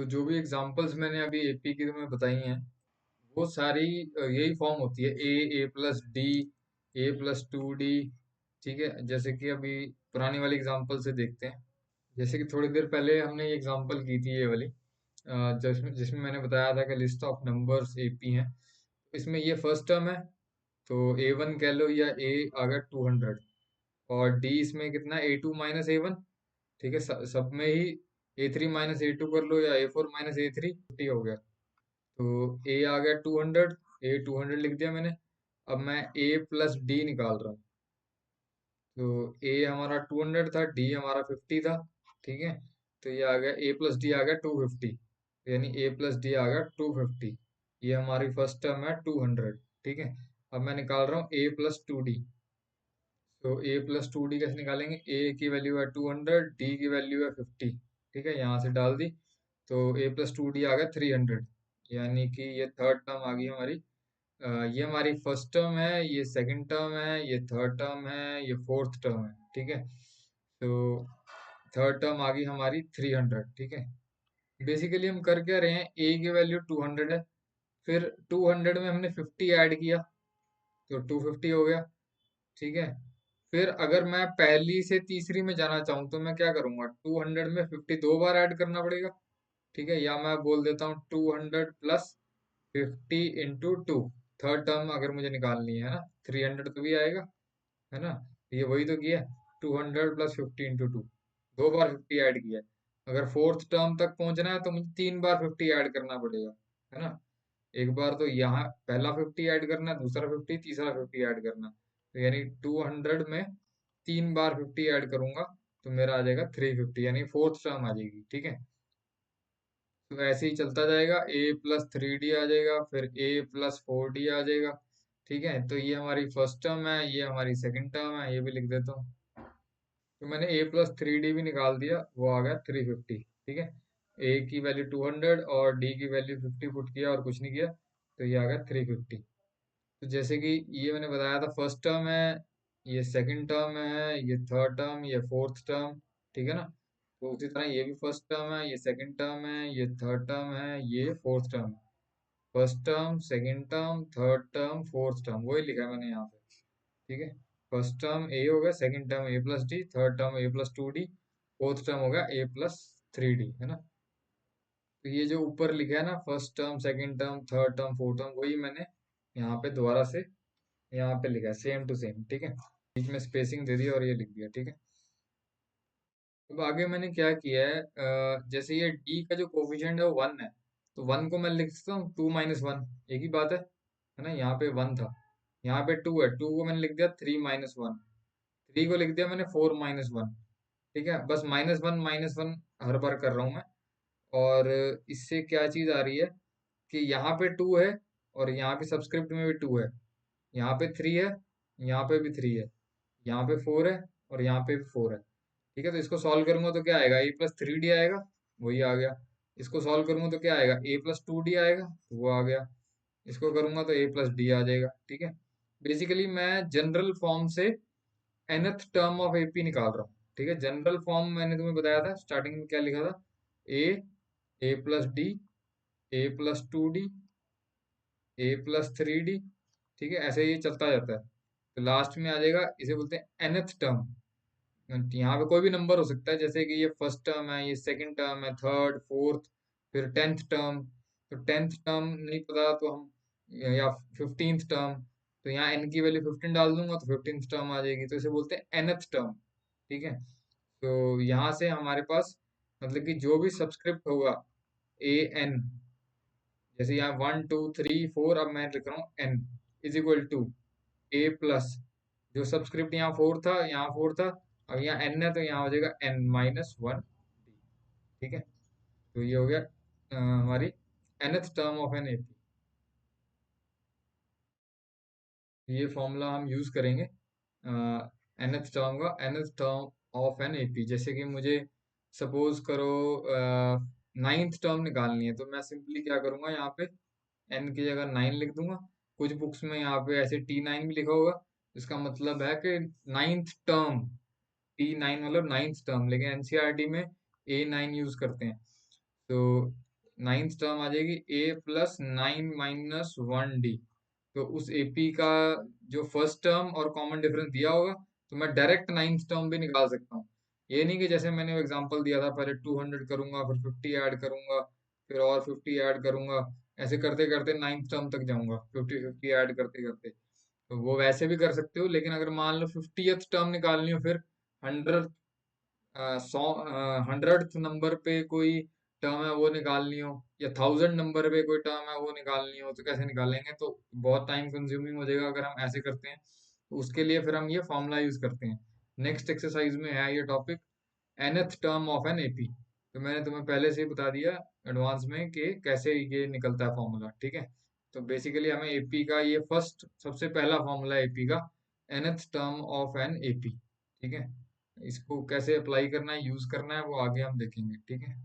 तो जो भी एग्जांपल्स मैंने अभी एपी की तुम्हें बताई हैं वो सारी यही फॉर्म होती है ए प्लस डी, ए प्लस टू डी। ठीक है, जैसे कि अभी पुरानी वाली एग्जांपल से देखते हैं। जैसे कि थोड़ी देर पहले हमने ये एग्जांपल की थी ये वाली, जिसमें जिसमें मैंने बताया था कि लिस्ट ऑफ नंबर्स एपी हैं। इसमें ये फर्स्ट टर्म है, तो ए वन कह लो, या ए आ गया 200, और डी इसमें कितना, ए टू माइनस ए वन। ठीक है, सब में ही ए थ्री माइनस ए टू कर लो, या ए फोर माइनस ए थ्री, 50 हो गया। तो ए आ गया 200, ए 200 लिख दिया मैंने। अब मैं ए प्लस डी निकाल रहा हूँ। तो ए हमारा 200 था, डी हमारा 50 था। ठीक है, तो ये आ गया ए प्लस डी आ गया 250, यानी ए प्लस डी आ गया 250। ये हमारी फर्स्ट टर्म है 200। ठीक है, अब मैं निकाल रहा हूँ ए प्लस टू डी। तो ए प्लस टू डी कैसे निकालेंगे, ए की वैल्यू है 200, डी की वैल्यू है 50। ठीक है, यहाँ से डाल दी, तो ए प्लस टू डी आ गया 300, यानी कि ये थर्ड टर्म आ गई हमारी। ये हमारी फर्स्ट टर्म है, ये सेकंड टर्म है, ये थर्ड टर्म है, ये फोर्थ टर्म है। ठीक है, तो थर्ड टर्म आ गई हमारी 300। ठीक है, बेसिकली हम कर क्या रहे हैं, ए की वैल्यू 200 है, फिर 200 में हमने 50 ऐड किया, तो 250 हो गया। ठीक है, फिर अगर मैं पहली से तीसरी में जाना चाहूँ तो मैं क्या करूंगा, 200 में 50 दो बार ऐड करना पड़ेगा। ठीक है, या मैं बोल देता हूँ 200 plus 50 into two. Third term अगर मुझे निकालनी है ना, 300 तो भी आएगा, है ना। ये वही तो किया, 200 प्लस 50 इंटू टू, दो बार 50 ऐड किया है। अगर फोर्थ टर्म तक पहुंचना है तो मुझे तीन बार 50 ऐड करना पड़ेगा, है ना। एक बार तो यहाँ पहला 50 ऐड करना, दूसरा 50, तीसरा 50 ऐड करना। तो यानी 200 में तीन बार 50 ऐड करूंगा, तो मेरा आ जाएगा 350, यानी फोर्थ टर्म आ जाएगी। ठीक है, तो ऐसे ही चलता जाएगा, ए प्लस थ्री डी आ जाएगा, फिर ए प्लस फोर डी आ जाएगा। ठीक है, तो ये हमारी फर्स्ट टर्म है, ये हमारी सेकंड टर्म है, ये भी लिख देता हूँ। तो मैंने ए प्लस थ्री डी भी निकाल दिया, वो आ गया 350। ठीक है, ए की वैल्यू 200 और डी की वैल्यू 50 पुट किया और कुछ नहीं किया, तो ये आ गया 350। तो जैसे कि ये मैंने बताया था, फर्स्ट टर्म है, ये सेकंड टर्म है, ये थर्ड टर्म, ये फोर्थ टर्म। ठीक है ना, तो उसी तरह ये भी फर्स्ट टर्म है, ये सेकंड टर्म है, ये थर्ड टर्म है, ये फोर्थ टर्म है। First term, second term, third term, fourth term, वही लिखा है मैंने यहाँ पे। ठीक है, फर्स्ट टर्म ए हो गया, second term a plus d, third term a plus two d, fourth term हो गया ए प्लस थ्री डी, है ना। तो ये जो ऊपर लिखा है ना, first term, second term, third term, fourth term, वही मैंने यहाँ पे दोबारा से यहाँ पे लिखा है, सेम टू सेम। ठीक है, बीच में स्पेसिंग दे दी और ये लिख दिया। ठीक है, अब आगे मैंने क्या किया है, जैसे ये डी का जो कोफिशिएंट है वो वन है, तो वन को मैं लिख सकता हूँ टू माइनस वन, एक ही बात है ना। यहाँ पे वन था, यहाँ पे टू है, टू को मैंने लिख दिया थ्री माइनस वन, थ्री को लिख दिया मैंने फोर माइनस वन। ठीक है, बस माइनस वन हर बार कर रहा हूँ मैं। और इससे क्या चीज आ रही है कि यहाँ पे टू है, और यहाँ पे सबस्क्रिप्ट में भी टू है, यहाँ पे थ्री है, यहाँ पे भी थ्री है, यहाँ पे फोर है, और यहाँ पे भी फोर है। ठीक है, तो इसको सॉल्व करूंगा तो क्या आएगा, ए प्लस थ्री डी आएगा, वही आ गया। इसको सॉल्व करूंगा तो क्या आएगा, ए प्लस टू डी आएगा, तो वो आ गया। इसको करूंगा तो ए प्लस डी आ जाएगा। ठीक है, बेसिकली मैं जनरल फॉर्म से nth टर्म ऑफ एपी निकाल रहा हूँ। ठीक है, जनरल फॉर्म मैंने तुम्हें बताया था स्टार्टिंग में, क्या लिखा था, ए, ए प्लस डी, ए प्लस टू डी, ए प्लस थ्री डी। ठीक है, ऐसे ही चलता जाता है, तो लास्ट में आ जाएगा, इसे बोलते हैं nth टर्म। यहाँ पे कोई भी नंबर हो सकता है, जैसे कि ये फर्स्ट टर्म है, ये सेकंड टर्म है, थर्ड, फोर्थ, फिर टेंथ टर्म। तो टेंथ टर्म नहीं पता तो हम, या फिफ्टींथ टर्म, तो यहाँ एन की वैल्यू 15 डाल दूंगा तो फिफ्टींथ टर्म आ जाएगी, तो इसे बोलते हैं nth टर्म। ठीक है, तो यहाँ से हमारे पास, मतलब कि जो भी सब्सक्रिप्ट होगा ए एन, जैसे यहाँ वन टू थ्री फोर, अब मैं लिख रहा हूँ N is equal to A plus, जो सब्सक्रिप्ट यहाँ फोर था, यहाँ फोर था, अब यहाँ एन है, तो यहाँ हो जाएगा एन माइनस वन डी। ठीक है, तो ये हो गया हमारी nth term of an AP. ये फॉर्मूला हम यूज करेंगे nth टर्म का, nth term of an AP. जैसे कि मुझे सपोज करो नाइन्थ टर्म निकालनी है, तो मैं सिंपली क्या करूंगा, यहाँ पे एन की जगह नाइन लिख दूंगा। कुछ बुक्स में यहाँ पे ऐसे टी नाइन भी लिखा होगा, इसका मतलब है कि नाइन्थ टर्म, टी नाइन मतलब नाइन्थ टर्म, लेकिन एनसीईआरटी में ए नाइन यूज करते हैं। तो नाइन्थ टर्म आ जाएगी A+9 - 1D। तो उस एपी का जो फर्स्ट टर्म और कॉमन डिफरेंस दिया होगा, तो मैं डायरेक्ट नाइन्थ टर्म भी निकाल सकता हूँ। ये नहीं कि जैसे मैंने एग्जांपल दिया था, पहले 200 करूंगा, फिर 50 ऐड करूंगा, फिर और 50 ऐड करूंगा, ऐसे करते करते नाइन्थ टर्म तक जाऊंगा, 50 50 ऐड करते करते। तो वो वैसे भी कर सकते हो, लेकिन अगर मान लो 50th टर्म निकालनी हो, फिर 100 100th नंबर पे कोई टर्म है वो निकालनी हो, या 1000 नंबर पे कोई टर्म है वो निकालनी हो, तो कैसे निकालेंगे? तो बहुत टाइम कंज्यूमिंग हो जाएगा अगर हम ऐसे करते हैं। तो उसके लिए फिर हम ये फॉर्मूला यूज करते हैं। नेक्स्ट एक्सरसाइज में है ये topic, nth term of an AP. तो मैंने तुम्हें पहले से ही बता दिया एडवांस में कि कैसे ये निकलता है फॉर्मूला, ठीक है। तो बेसिकली हमें एपी का ये फर्स्ट सबसे पहला फॉर्मूला एपी का, nth term of an AP, ठीक है। इसको कैसे अप्लाई करना है, यूज करना है, वो आगे हम देखेंगे, ठीक है।